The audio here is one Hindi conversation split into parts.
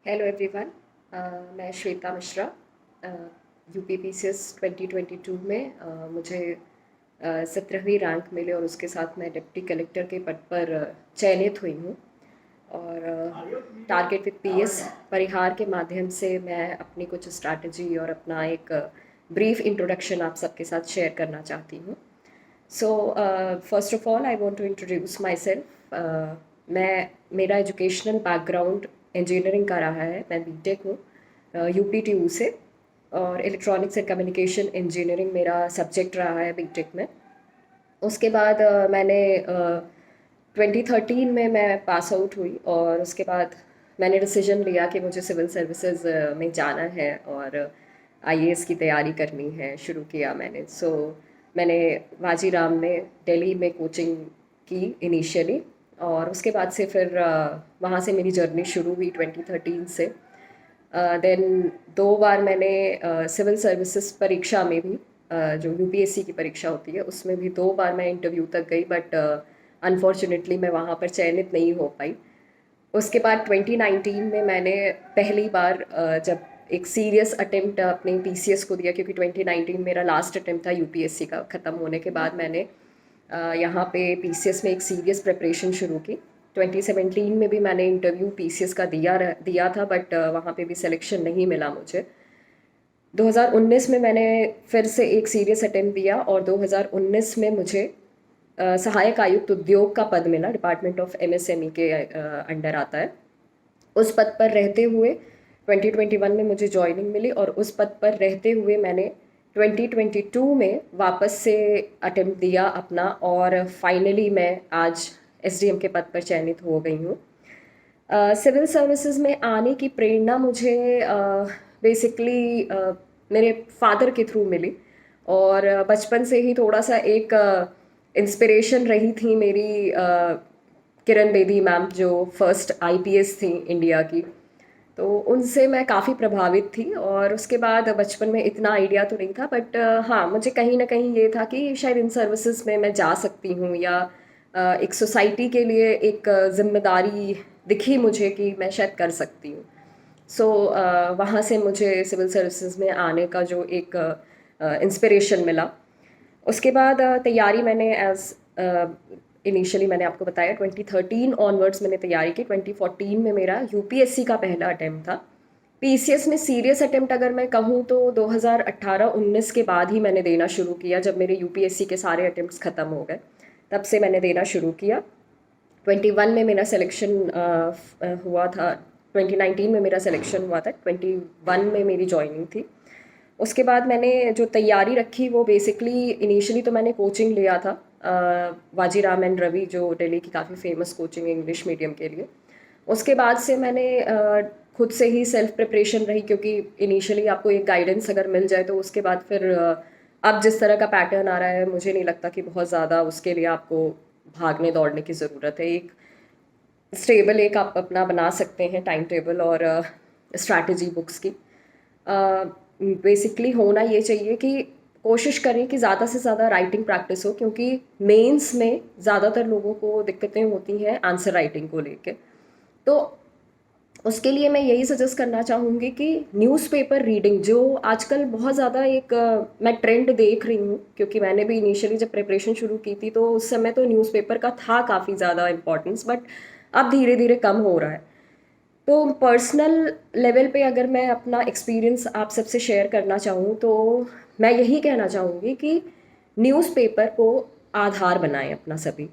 Hello everyone. मैं श्वेता मिश्रा। यूपी पीसीएस 2022 में मुझे 17वीं रैंक मिले और उसके साथ मैं डिप्टी कलेक्टर के पद पर चयनित हुई हूँ। और टारगेट विद पीएस परिहार के माध्यम से मैं अपनी कुछ स्ट्रैटेजी और अपना एक ब्रीफ इंट्रोडक्शन आप सबके साथ शेयर करना चाहती हूँ। So first of all I want to introduce my self. मैं मेरा एजुकेशनल बैकग्राउंड इंजीनियरिंग का रहा है। मैं बीटेक हूँ यूपीटीयू से, और इलेक्ट्रॉनिक्स एंड कम्युनिकेशन इंजीनियरिंग मेरा सब्जेक्ट रहा है बीटेक में। उसके बाद मैंने 2013 में मैं पास आउट हुई, और उसके बाद मैंने डिसीजन लिया कि मुझे सिविल सर्विसेज में जाना है और आईएएस की तैयारी करनी है। शुरू किया मैंने। मैंने वाजीराम में दिल्ली में कोचिंग की इनिशियली, और उसके बाद से फिर वहाँ से मेरी जर्नी शुरू हुई 2013 से। देन 2 बार मैंने सिविल सर्विसेज परीक्षा में भी, जो यूपीएससी की परीक्षा होती है उसमें भी 2 बार मैं इंटरव्यू तक गई, बट अनफॉर्चुनेटली मैं वहाँ पर चयनित नहीं हो पाई। उसके बाद 2019 में मैंने पहली बार जब एक सीरियस अटेम्प्ट अपने पीसीएस को दिया, क्योंकि 2019 मेरा लास्ट अटेम्प्ट था यूपीएससी का। ख़त्म होने के बाद मैंने यहाँ पे पीसीएस में एक सीरियस प्रिपरेशन शुरू की। 2017 में भी मैंने इंटरव्यू पीसीएस का दिया था, बट वहाँ पे भी सिलेक्शन नहीं मिला मुझे। 2019 में मैंने फिर से एक सीरियस अटेम्प्ट दिया, और 2019 में मुझे सहायक आयुक्त उद्योग का पद मिला। डिपार्टमेंट ऑफ एमएसएमई के अंडर आता है। उस पद पर रहते हुए 2021 में मुझे जॉइनिंग मिली, और उस पद पर रहते हुए मैंने 2022 में वापस से अटेम्प्ट दिया अपना, और फाइनली मैं आज एसडीएम के पद पर चयनित हो गई हूँ। सिविल सर्विसेज में आने की प्रेरणा मुझे बेसिकली मेरे फादर के थ्रू मिली, और बचपन से ही थोड़ा सा एक इंस्पिरेशन रही थी मेरी किरण बेदी मैम, जो फर्स्ट आईपीएस थी इंडिया की। तो उनसे मैं काफ़ी प्रभावित थी, और उसके बाद बचपन में इतना आइडिया तो नहीं था, बट हाँ, मुझे कहीं ना कहीं ये था कि शायद इन सर्विसेज में मैं जा सकती हूँ, या एक सोसाइटी के लिए एक जिम्मेदारी दिखी मुझे कि मैं शायद कर सकती हूँ। वहाँ से मुझे सिविल सर्विसेज में आने का जो एक इंस्पिरेशन मिला। उसके बाद तैयारी मैंने एज इनिशियली मैंने आपको बताया 2013 ऑनवर्ड्स मैंने तैयारी की। 2014 में मेरा यूपीएससी का पहला अटेम्प्ट था। पीसीएस में सीरियस अटेम्प्ट अगर मैं कहूँ तो 2018-19 के बाद ही मैंने देना शुरू किया, जब मेरे यूपीएससी के सारे अटेम्प्ट्स ख़त्म हो गए, तब से मैंने देना शुरू किया। 21 में मेरा सिलेक्शन हुआ था। 2019 में मेरा सिलेक्शन हुआ था, 21 में मेरी जॉइनिंग थी। उसके बाद मैंने जो तैयारी रखी वो बेसिकली इनिशियली तो मैंने कोचिंग लिया था वाजीराम एंड रवि, जो दिल्ली की काफ़ी फेमस कोचिंग है इंग्लिश मीडियम के लिए। उसके बाद से मैंने खुद से ही सेल्फ प्रिपरेशन रही, क्योंकि इनिशियली आपको एक गाइडेंस अगर मिल जाए तो उसके बाद फिर अब जिस तरह का पैटर्न आ रहा है, मुझे नहीं लगता कि बहुत ज़्यादा उसके लिए आपको भागने दौड़ने की ज़रूरत है। एक स्टेबल एक आप अपना बना सकते हैं टाइम टेबल और स्ट्रैटेजी बुक्स की। बेसिकली होना ये चाहिए कि कोशिश करें कि ज़्यादा से ज़्यादा राइटिंग प्रैक्टिस हो, क्योंकि मेंस में ज़्यादातर लोगों को दिक्कतें होती हैं आंसर राइटिंग को लेके। तो उसके लिए मैं यही सजेस्ट करना चाहूँगी कि न्यूज़पेपर रीडिंग, जो आजकल बहुत ज़्यादा एक मैं ट्रेंड देख रही हूँ, क्योंकि मैंने भी इनिशियली जब प्रिपरेशन शुरू की थी तो उस समय तो न्यूज़पेपर का था काफ़ी ज़्यादा इम्पोर्टेंस, बट अब धीरे धीरे कम हो रहा है। तो पर्सनल लेवल पे अगर मैं अपना एक्सपीरियंस आप सबसे शेयर करना चाहूँ तो मैं यही कहना चाहूँगी कि न्यूज़पेपर को आधार बनाएं अपना सभी,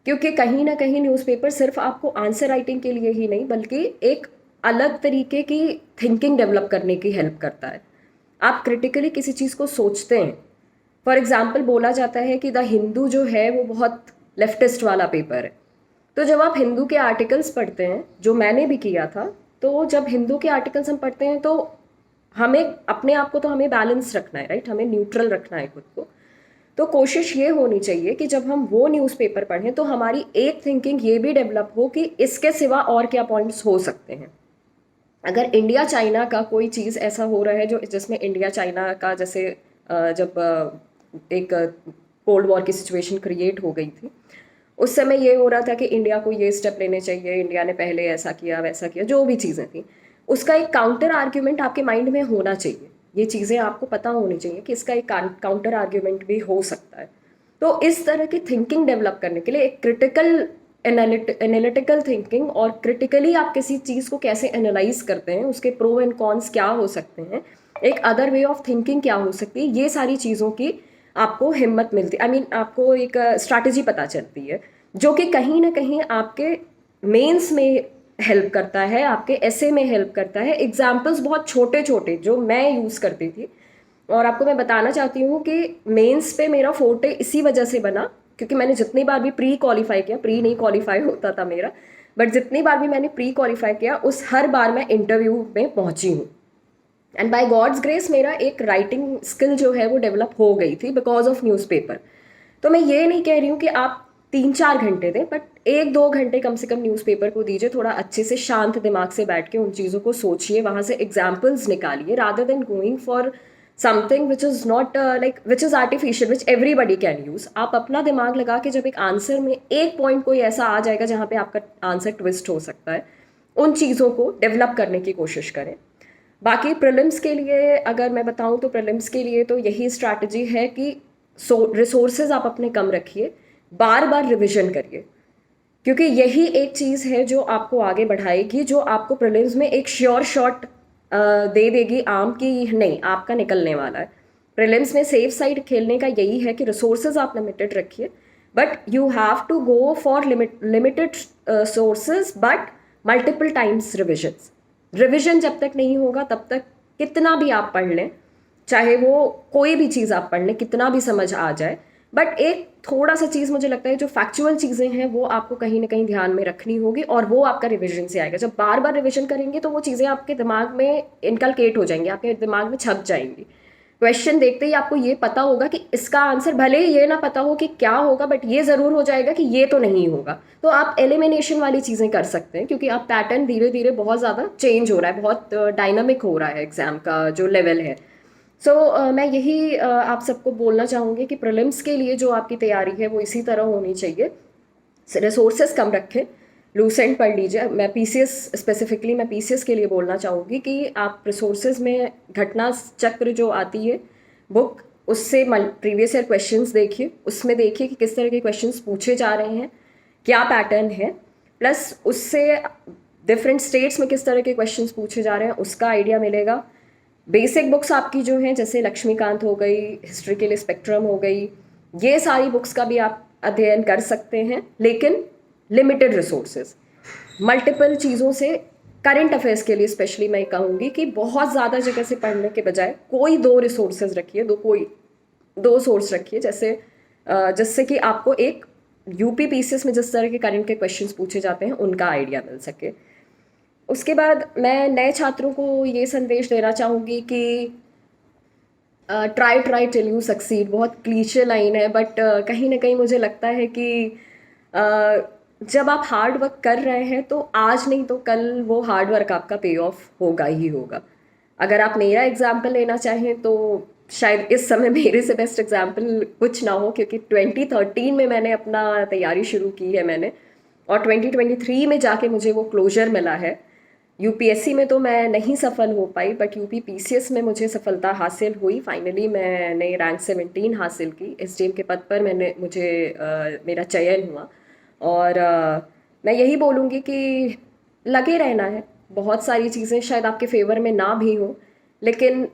क्योंकि कहीं ना कहीं न्यूज़पेपर सिर्फ आपको आंसर राइटिंग के लिए ही नहीं, बल्कि एक अलग तरीके की थिंकिंग डेवलप करने की हेल्प करता है। आप क्रिटिकली किसी चीज़ को सोचते हैं। फॉर एग्जाम्पल बोला जाता है कि द हिंदू जो है वो बहुत लेफ्टिस्ट वाला पेपर है। तो जब आप हिंदू के आर्टिकल्स पढ़ते हैं, जो मैंने भी किया था, तो जब हिंदू के आर्टिकल्स हम पढ़ते हैं तो हमें अपने आप को तो हमें बैलेंस रखना है, राइट, हमें न्यूट्रल रखना है खुद को। तो कोशिश ये होनी चाहिए कि जब हम वो न्यूज़पेपर पढ़ें तो हमारी एक थिंकिंग ये भी डेवलप हो कि इसके सिवा और क्या पॉइंट्स हो सकते हैं। अगर इंडिया चाइना का कोई चीज़ ऐसा हो रहा है जो जिसमें इंडिया चाइना का, जैसे जब एक कोल्ड वॉर की सिचुएशन क्रिएट हो गई थी, उस समय ये हो रहा था कि इंडिया को ये स्टेप लेने चाहिए, इंडिया ने पहले ऐसा किया वैसा किया, जो भी चीज़ें थी। उसका एक काउंटर आर्ग्यूमेंट आपके माइंड में होना चाहिए। ये चीज़ें आपको पता होनी चाहिए कि इसका एक काउंटर आर्ग्यूमेंट भी हो सकता है। तो इस तरह की थिंकिंग डेवलप करने के लिए एक क्रिटिकल एनालिटिकल थिंकिंग और क्रिटिकली आप किसी चीज़ को कैसे एनालाइज करते हैं, उसके प्रो एंड कॉन्स क्या हो सकते हैं, एक अदर वे ऑफ थिंकिंग क्या हो सकती है, ये सारी चीज़ों की आपको हिम्मत मिलती है। आपको एक स्ट्रैटेजी पता चलती है जो कि कहीं ना कहीं आपके मेंस में हेल्प करता है, आपके ऐसे में हेल्प करता है। एग्जाम्पल्स बहुत छोटे छोटे जो मैं यूज़ करती थी, और आपको मैं बताना चाहती हूँ कि मेंस पे मेरा फोर्टे इसी वजह से बना, क्योंकि मैंने जितनी बार भी प्री क्वालिफाई किया, प्री नहीं क्वालिफाई होता था मेरा, बट जितनी बार भी मैंने प्री क्वालिफाई किया उस हर बार मैं इंटरव्यू में पहुंची हूँ। एंड बाय गॉड्स ग्रेस मेरा एक राइटिंग स्किल जो है वो डेवलप हो गई थी बिकॉज ऑफ न्यूज़पेपर। तो मैं ये नहीं कह रही हूँ कि आप 3-4 घंटे दें, बट 1-2 घंटे कम से कम न्यूज़पेपर को दीजिए, थोड़ा अच्छे से शांत दिमाग से बैठ के उन चीज़ों को सोचिए, वहाँ से एग्जाम्पल्स निकालिए, rather than going for something which is not like which is artificial which everybody can use. आप अपना दिमाग लगा के जब एक आंसर में एक पॉइंट कोई ऐसा आ जाएगा जहाँ पे आपका आंसर ट्विस्ट हो सकता है, उन चीज़ों को डेवलप करने की कोशिश करें। बाकी प्रीलिम्स के लिए अगर मैं बताऊं तो प्रीलिम्स के लिए तो यही स्ट्रैटेजी है कि रिसोर्सेज आप अपने कम रखिए, बार बार रिविजन करिए, क्योंकि यही एक चीज़ है जो आपको आगे बढ़ाएगी, जो आपको प्रीलिम्स में एक श्योर शॉट दे देगी आम की नहीं आपका निकलने वाला है। प्रीलिम्स में सेफ साइड खेलने का यही है कि रिसोर्सेज आप लिमिटेड रखिए, but you have to go for limited sources but multiple times revisions. Revision जब तक नहीं होगा तब तक कितना भी आप पढ़ लें, चाहे वो कोई भी चीज़ आप पढ़ लें, कितना भी समझ आ जाए, बट एक थोड़ा सा चीज़ मुझे लगता है जो फैक्चुअल चीज़ें हैं वो आपको कहीं ना कहीं ध्यान में रखनी होगी, और वो आपका रिविजन से आएगा। जब बार बार रिविजन करेंगे तो वो चीज़ें आपके दिमाग में इनकलकेट हो जाएंगी, आपके दिमाग में छप जाएंगी। क्वेश्चन देखते ही आपको ये पता होगा कि इसका आंसर, भले ही ये ना पता हो कि क्या होगा, बट ये ज़रूर हो जाएगा कि ये तो नहीं होगा। तो आप एलिमिनेशन वाली चीज़ें कर सकते हैं, क्योंकि आप पैटर्न धीरे धीरे बहुत ज़्यादा चेंज हो रहा है, बहुत डायनामिक हो रहा है एग्ज़ाम का जो लेवल है। मैं यही आप सबको बोलना चाहूँगी कि प्रीलिम्स के लिए जो आपकी तैयारी है वो इसी तरह होनी चाहिए। रिसोर्सेज कम रखें, लूसेंट पढ़ लीजिए। मैं पीसीएस स्पेसिफिकली मैं पीसीएस के लिए बोलना चाहूँगी कि आप रिसोर्सेज में घटना चक्र जो आती है बुक, उससे प्रीवियस ईयर क्वेश्चंस देखिए, उसमें देखिए कि किस तरह के क्वेश्चंस पूछे जा रहे हैं, क्या पैटर्न है, प्लस उससे डिफरेंट स्टेट्स में किस तरह के क्वेश्चंस पूछे जा रहे हैं उसका आइडिया मिलेगा। बेसिक बुक्स आपकी जो हैं जैसे लक्ष्मीकांत हो गई, हिस्ट्री के लिए स्पेक्ट्रम हो गई, ये सारी बुक्स का भी आप अध्ययन कर सकते हैं, लेकिन लिमिटेड रिसोर्सेज, मल्टीपल चीज़ों से। करंट अफेयर्स के लिए स्पेशली मैं कहूँगी कि बहुत ज़्यादा जगह से पढ़ने के बजाय कोई दो रिसोर्सेज रखिए, कोई दो सोर्स रखिए, जैसे जिससे कि आपको एक यूपी पीसीएस में जिस तरह के करंट के क्वेश्चंस पूछे जाते हैं उनका आइडिया मिल सके। उसके बाद मैं नए छात्रों को ये संदेश देना चाहूँगी कि try try till you succeed, बहुत क्लीशे लाइन है, बट कहीं ना कहीं मुझे लगता है कि जब आप हार्ड वर्क कर रहे हैं तो आज नहीं तो कल वो हार्ड वर्क आपका पे ऑफ होगा ही होगा। अगर आप मेरा एग्जाम्पल लेना चाहें तो शायद इस समय मेरे से बेस्ट एग्जाम्पल कुछ ना हो, क्योंकि 2013 में मैंने अपना तैयारी शुरू की है मैंने, और 2023 में जाके मुझे वो क्लोजर मिला है। यूपीएससी में तो मैं नहीं सफल हो पाई, बट यूपी पीसीएस में मुझे सफलता हासिल हुई। फाइनली मैंने रैंक 17 हासिल की, एसडीएम के पद पर मेरा चयन हुआ। और मैं यही बोलूँगी कि लगे रहना है। बहुत सारी चीज़ें शायद आपके फेवर में ना भी हो, लेकिन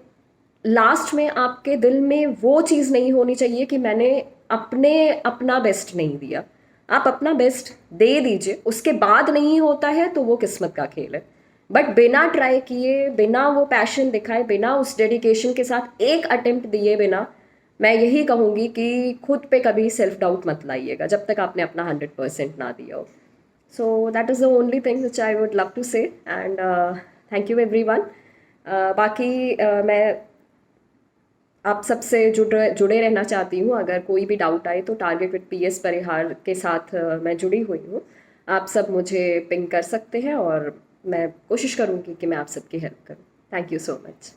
लास्ट में आपके दिल में वो चीज़ नहीं होनी चाहिए कि मैंने अपना बेस्ट नहीं दिया। आप अपना बेस्ट दे दीजिए, उसके बाद नहीं होता है तो वो किस्मत का खेल है, बट बिना ट्राई किए, बिना वो पैशन दिखाए, बिना उस डेडिकेशन के साथ एक अटेम्प्ट दिए बिना, मैं यही कहूँगी कि खुद पे कभी सेल्फ डाउट मत लाइएगा जब तक आपने अपना 100% ना दिया हो। So that is the only thing which I would love to say, and thank you everyone. बाकी मैं आप सबसे जुड़े रहना चाहती हूँ। अगर कोई भी डाउट आए तो टारगेट विद पीएस परिहार के साथ मैं जुड़ी हुई हूँ। आप सब मुझे पिंग कर सकते हैं और मैं कोशिश करूँगी कि मैं आप सबकी हेल्प करूँ। Thank you so much.